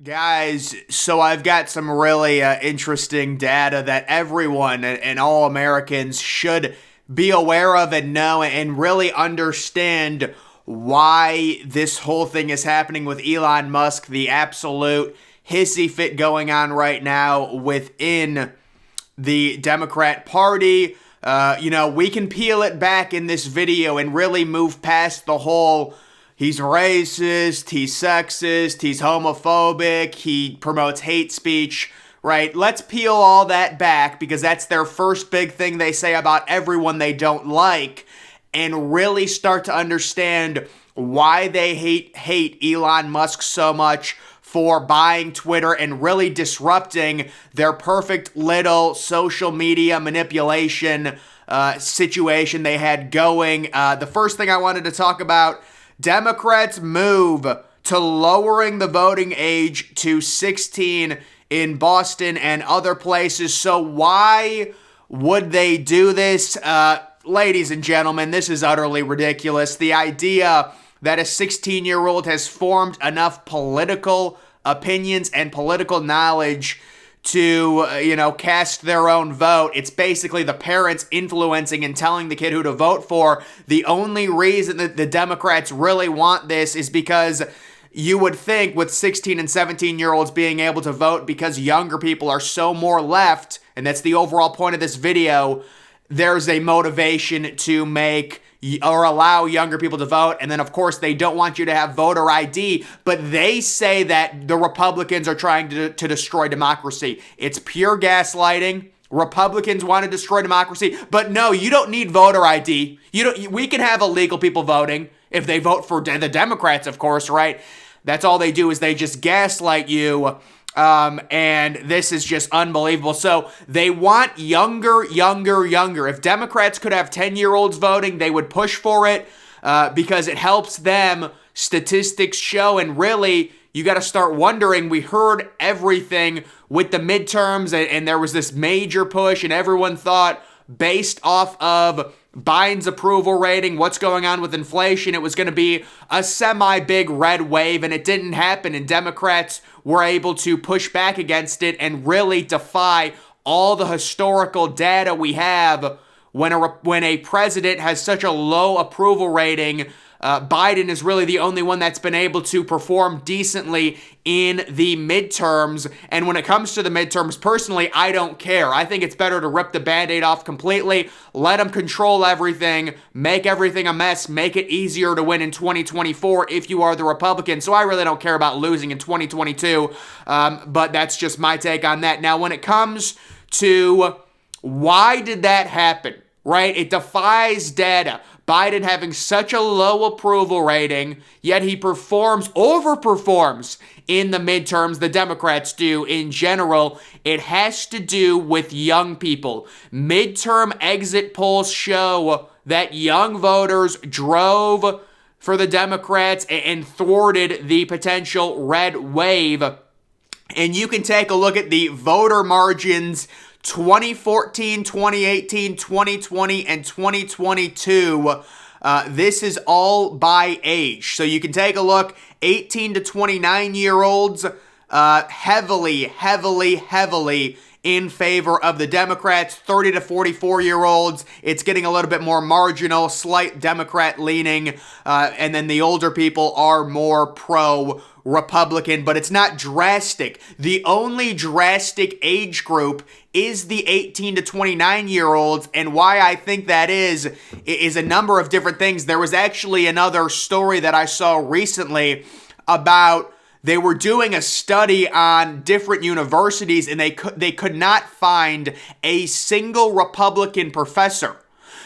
Guys, so I've got some really interesting data that everyone and all Americans should be aware of and know and really understand why this whole thing is happening with Elon Musk, the absolute hissy fit going on right now within the Democrat Party. We can peel it back in this video and really move past the whole he's racist, he's sexist, he's homophobic, he promotes hate speech, right? Let's peel all that back because that's their first big thing they say about everyone they don't like, and really start to understand why they hate Elon Musk so much for buying Twitter and really disrupting their perfect little social media manipulation situation they had going. The first thing I wanted to talk about, Democrats move to lowering the voting age to 16 in Boston and other places. So why would they do this? Ladies and gentlemen, this is utterly ridiculous. The idea that a 16-year-old has formed enough political opinions and political knowledge to, cast their own vote. It's basically the parents influencing and telling the kid who to vote for. The only reason that the Democrats really want this is because you would think with 16 and 17-year-olds being able to vote because younger people are so more left, and that's the overall point of this video, there's a motivation to make or allow younger people to vote. And then, of course, they don't want you to have voter ID, but they say that the Republicans are trying to destroy democracy. It's pure gaslighting. Republicans want to destroy democracy, but no, you don't need voter ID. We can have illegal people voting if they vote for the Democrats, of course, right? That's all they do is they just gaslight you. And this is just unbelievable. So they want younger. If Democrats could have 10-year-olds voting, they would push for it because it helps them. Statistics show, and really, you got to start wondering. We heard everything with the midterms, and there was this major push, and everyone thought, based off of Biden's approval rating, what's going on with inflation, it was going to be a semi-big red wave, and it didn't happen, and Democrats were able to push back against it and really defy all the historical data we have when a president has such a low approval rating. Biden is really the only one that's been able to perform decently in the midterms. And when it comes to the midterms, personally, I don't care. I think it's better to rip the Band-Aid off completely, let them control everything, make everything a mess, make it easier to win in 2024 if you are the Republican. So I really don't care about losing in 2022, but that's just my take on that. Now, when it comes to why did that happen, right? It defies data. Biden having such a low approval rating, yet he overperforms in the midterms. The Democrats do in general. It has to do with young people. Midterm exit polls show that young voters drove for the Democrats and thwarted the potential red wave. And you can take a look at the voter margins 2014, 2018, 2020, and 2022. This is all by age. So you can take a look, 18 to 29-year-olds, heavily in favor of the Democrats. 30 to 44-year-olds, it's getting a little bit more marginal, slight Democrat leaning, and then the older people are more pro-Republican, but it's not drastic. The only drastic age group is the 18 to 29-year-olds, and why I think that is a number of different things. There was actually another story that I saw recently about they were doing a study on different universities, and they could not find a single Republican professor.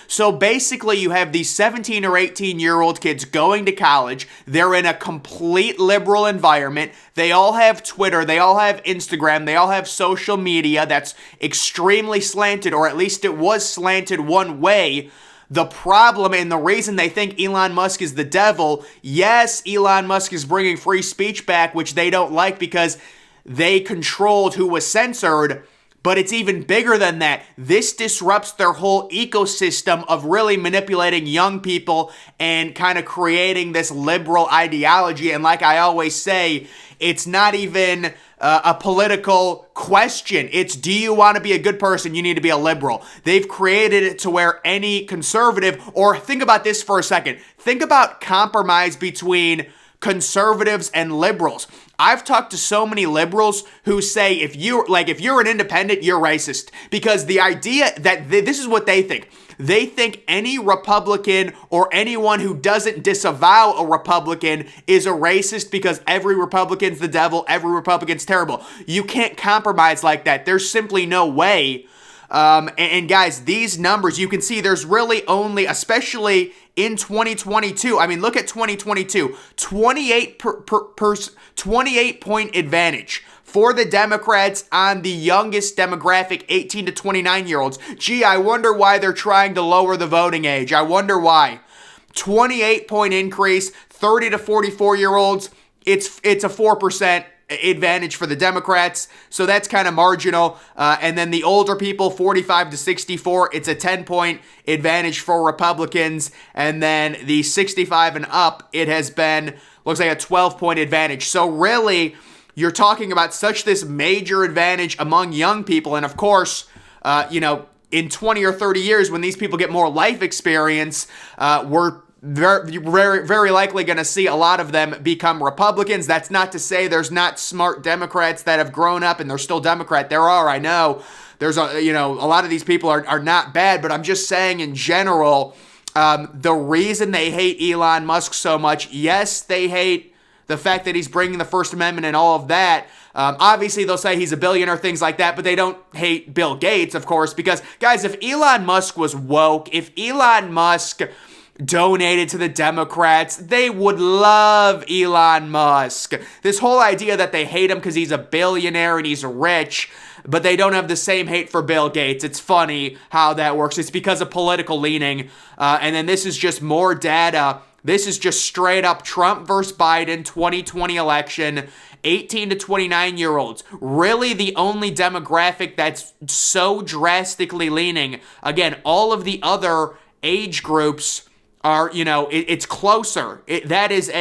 So basically, you have these 17 or 18-year-old kids going to college. They're in a complete liberal environment. They all have Twitter. They all have Instagram. They all have social media that's extremely slanted, or at least it was slanted one way. The problem and the reason they think Elon Musk is the devil, yes, Elon Musk is bringing free speech back, which they don't like because they controlled who was censored. But it's even bigger than that. This disrupts their whole ecosystem of really manipulating young people and kind of creating this liberal ideology. And like I always say, it's not even a political question. It's, do you want to be a good person? You need to be a liberal. They've created it to where any conservative, or think about this for a second. Think about compromise between conservatives and liberals. I've talked to so many liberals who say if you're an independent, you're racist, because the idea that this is what they think. They think any Republican or anyone who doesn't disavow a Republican is a racist because every Republican's the devil, every Republican's terrible. You can't compromise like that. There's simply no way. And guys, these numbers, you can see there's really only, especially in 2022, I mean, look at 2022, 28 point advantage for the Democrats on the youngest demographic, 18 to 29-year-olds. Gee, I wonder why they're trying to lower the voting age. I wonder why. 28-point increase, 30 to 44-year-olds, it's a 4% advantage for the Democrats, so that's kind of marginal. And then the older people, 45 to 64, it's a 10-point advantage for Republicans. And then the 65 and up, it has been, looks like a 12-point advantage. So really, you're talking about such this major advantage among young people. And of course, in 20 or 30 years, when these people get more life experience, we're very likely going to see a lot of them become Republicans. That's not to say there's not smart Democrats that have grown up and they're still Democrat. There are, I know. There's a lot of these people are not bad, but I'm just saying in general, the reason they hate Elon Musk so much, yes, they hate the fact that he's bringing the First Amendment and all of that. Obviously, they'll say he's a billionaire, things like that, but they don't hate Bill Gates, of course, because, guys, if Elon Musk was woke, if Elon Musk donated to the Democrats, they would love Elon Musk. This whole idea that they hate him because he's a billionaire and he's rich, but they don't have the same hate for Bill Gates. It's funny how that works. It's because of political leaning. And then this is just more data. This is just straight up Trump versus Biden 2020 election. 18 to 29-year-olds. Really the only demographic that's so drastically leaning. Again, all of the other age groups are, it's closer. That is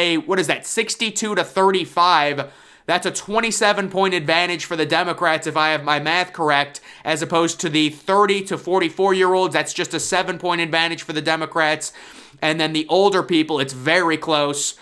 62 to 35. That's a 27-point advantage for the Democrats, if I have my math correct, as opposed to the 30 to 44-year-olds. That's just a 7-point advantage for the Democrats. And then the older people, it's very close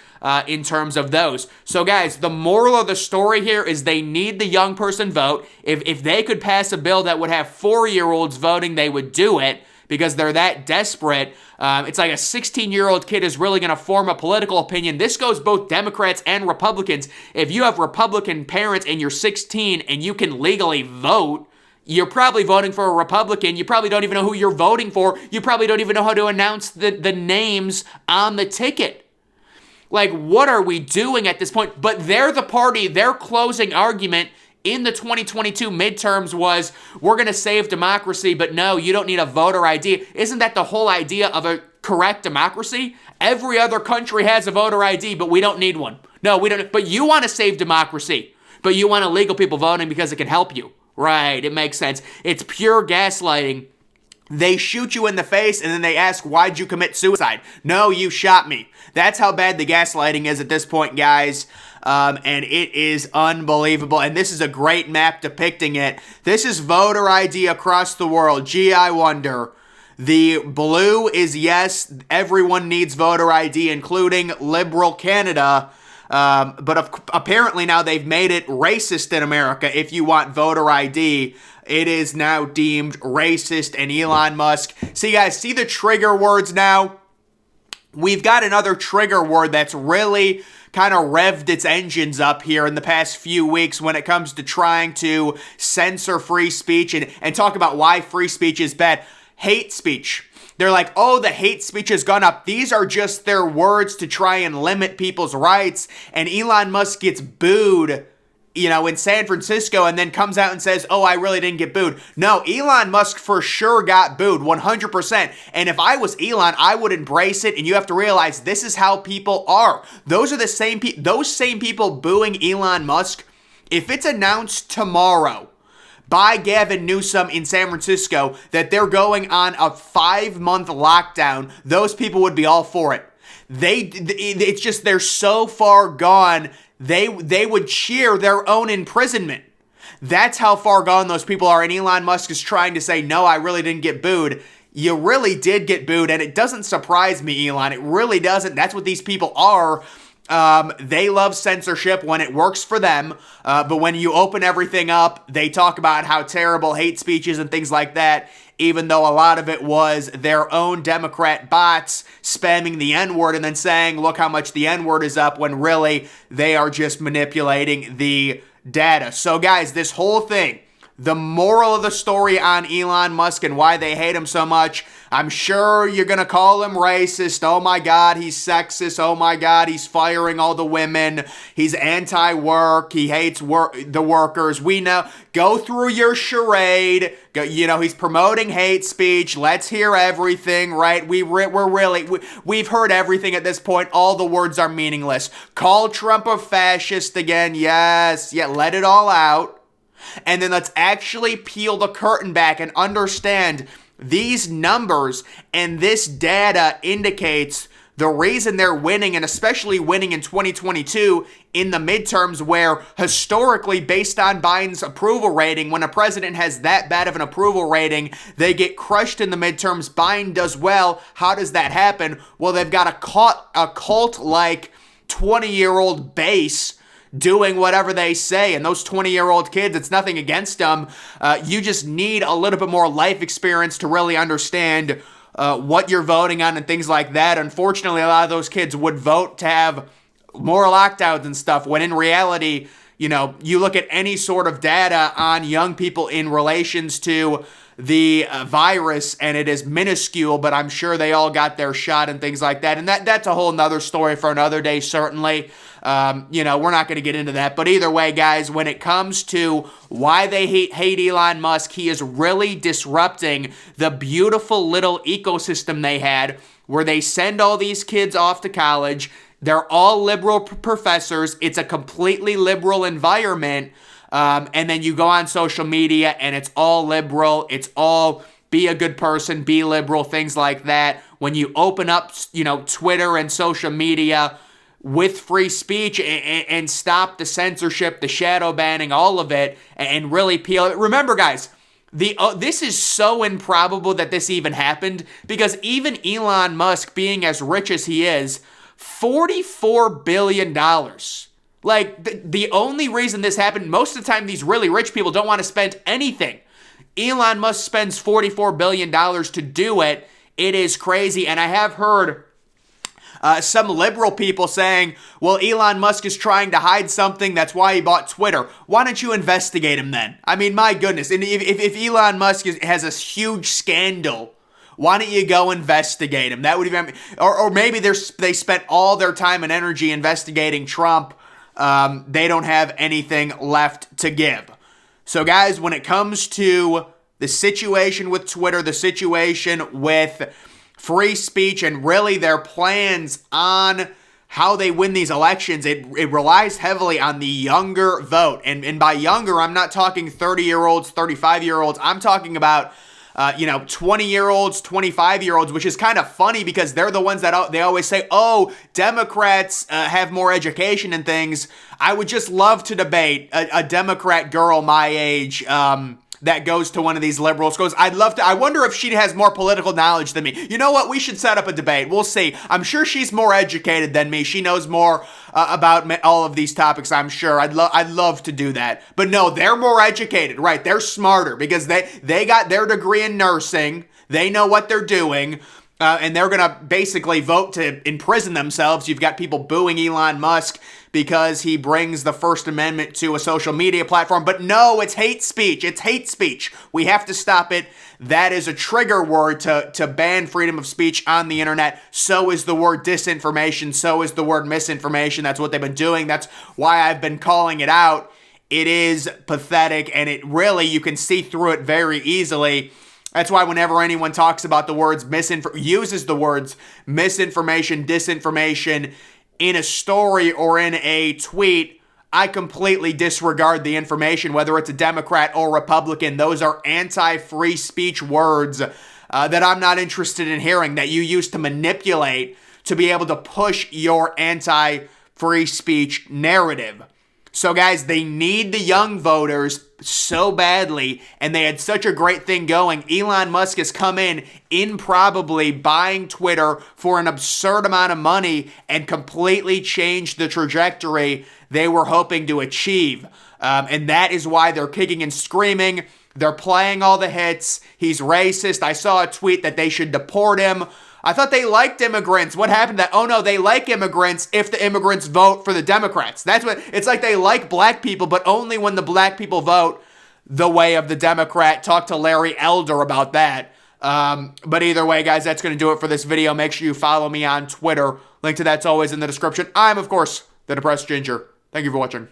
in terms of those. So guys, the moral of the story here is they need the young person vote. If they could pass a bill that would have 4-year-olds voting, they would do it, because they're that desperate. It's like a 16-year-old kid is really going to form a political opinion. This goes both Democrats and Republicans. If you have Republican parents and you're 16 and you can legally vote, you're probably voting for a Republican. You probably don't even know who you're voting for. You probably don't even know how to announce the names on the ticket. Like, what are we doing at this point? But they're the party, their closing argument in the 2022 midterms was, we're going to save democracy, but no, you don't need a voter ID. Isn't that the whole idea of a correct democracy? Every other country has a voter ID, but we don't need one. No, we don't. But you want to save democracy, but you want illegal people voting because it can help you. Right, it makes sense. It's pure gaslighting. They shoot you in the face and then they ask, why'd you commit suicide? No, you shot me. That's how bad the gaslighting is at this point, guys. And it is unbelievable. And this is a great map depicting it. This is voter ID across the world. Gee, I wonder. The blue is yes, everyone needs voter ID, including liberal Canada. But apparently now they've made it racist in America. If you want voter ID, it is now deemed racist. And Elon Musk. See, guys, see the trigger words now? We've got another trigger word that's really kind of revved its engines up here in the past few weeks when it comes to trying to censor free speech and talk about why free speech is bad. Hate speech. They're like, oh, the hate speech has gone up. These are just their words to try and limit people's rights. And Elon Musk gets booed, in San Francisco, and then comes out and says, oh, I really didn't get booed. No, Elon Musk for sure got booed, 100%. And if I was Elon, I would embrace it. And you have to realize this is how people are. Those are the same people, those same people booing Elon Musk. If it's announced tomorrow by Gavin Newsom in San Francisco that they're going on a 5-month lockdown, those people would be all for it. It's just they're so far gone, they would cheer their own imprisonment. That's how far gone those people are, and Elon Musk is trying to say, no, I really didn't get booed. You really did get booed, and it doesn't surprise me, Elon. It really doesn't. That's what these people are. They love censorship when it works for them, but when you open everything up, they talk about how terrible hate speech is and things like that, even though a lot of it was their own Democrat bots spamming the N-word and then saying, look how much the N-word is up, when really they are just manipulating the data. So guys, this whole thing, the moral of the story on Elon Musk and why they hate him so much, I'm sure you're going to call him racist. Oh my God, he's sexist. Oh my God, he's firing all the women. He's anti-work. He hates the workers. We know. Go through your charade. He's promoting hate speech. Let's hear everything, right? We've heard everything at this point. All the words are meaningless. Call Trump a fascist again. Yes. Yeah, let it all out. And then let's actually peel the curtain back and understand these numbers and this data indicates the reason they're winning, and especially winning in 2022 in the midterms, where historically, based on Biden's approval rating, when a president has that bad of an approval rating, they get crushed in the midterms. Biden does well. How does that happen? Well, they've got a cult-like 20-year-old base doing whatever they say, and those 20-year-old kids, it's nothing against them. You just need a little bit more life experience to really understand what you're voting on and things like that. Unfortunately, a lot of those kids would vote to have more lockdowns and stuff, when in reality, you look at any sort of data on young people in relations to the virus, and it is minuscule, but I'm sure they all got their shot and things like that. And that's a whole nother story for another day, certainly. We're not going to get into that. But either way, guys, when it comes to why they hate Elon Musk, he is really disrupting the beautiful little ecosystem they had, where they send all these kids off to college. They're all liberal professors. It's a completely liberal environment. And then you go on social media and it's all liberal. It's all be a good person, be liberal, things like that. When you open up, Twitter and social media with free speech and stop the censorship, the shadow banning, all of it, and really peel it. Remember, guys, this is so improbable that this even happened, because even Elon Musk, being as rich as he is, $44 billion. Like, the only reason this happened, most of the time these really rich people don't want to spend anything. Elon Musk spends $44 billion to do it. It is crazy. And I have heard some liberal people saying, well, Elon Musk is trying to hide something. That's why he bought Twitter. Why don't you investigate him then? I mean, my goodness. And if Elon Musk has a huge scandal, why don't you go investigate him? That would even, or maybe they spent all their time and energy investigating Trump. They don't have anything left to give. So guys, when it comes to the situation with Twitter, the situation with free speech, and really their plans on how they win these elections, it relies heavily on the younger vote. And by younger, I'm not talking 30-year-olds, 35-year-olds. I'm talking about 20-year-olds, 25-year-olds, which is kind of funny because they're the ones that they always say, oh, Democrats have more education and things. I would just love to debate a Democrat girl my age that goes to one of these liberal schools. I wonder if she has more political knowledge than me. You know what? We should set up a debate. We'll see. I'm sure she's more educated than me. She knows more about all of these topics, I'm sure. I'd love to do that. But no, they're more educated, right? They're smarter because they got their degree in nursing. They know what they're doing. And they're going to basically vote to imprison themselves. You've got people booing Elon Musk because he brings the First Amendment to a social media platform. But no, it's hate speech. It's hate speech. We have to stop it. That is a trigger word to ban freedom of speech on the internet. So is the word disinformation. So is the word misinformation. That's what they've been doing. That's why I've been calling it out. It is pathetic, and it really, you can see through it very easily. That's why whenever anyone talks about the words uses the words misinformation, disinformation in a story or in a tweet, I completely disregard the information, whether it's a Democrat or Republican. Those are anti-free speech words that I'm not interested in hearing, that you use to manipulate to be able to push your anti-free speech narrative. So guys, they need the young voters so badly, and they had such a great thing going. Elon Musk has come in improbably buying Twitter for an absurd amount of money and completely changed the trajectory they were hoping to achieve. And that is why they're kicking and screaming. They're playing all the hits. He's racist. I saw a tweet that they should deport him. I thought they liked immigrants. What happened to that? Oh no, they like immigrants if the immigrants vote for the Democrats. That's what it's like. They like black people, but only when the black people vote the way of the Democrat. Talk to Larry Elder about that. But either way, guys, that's going to do it for this video. Make sure you follow me on Twitter. Link to that's always in the description. I'm, of course, the Depressed Ginger. Thank you for watching.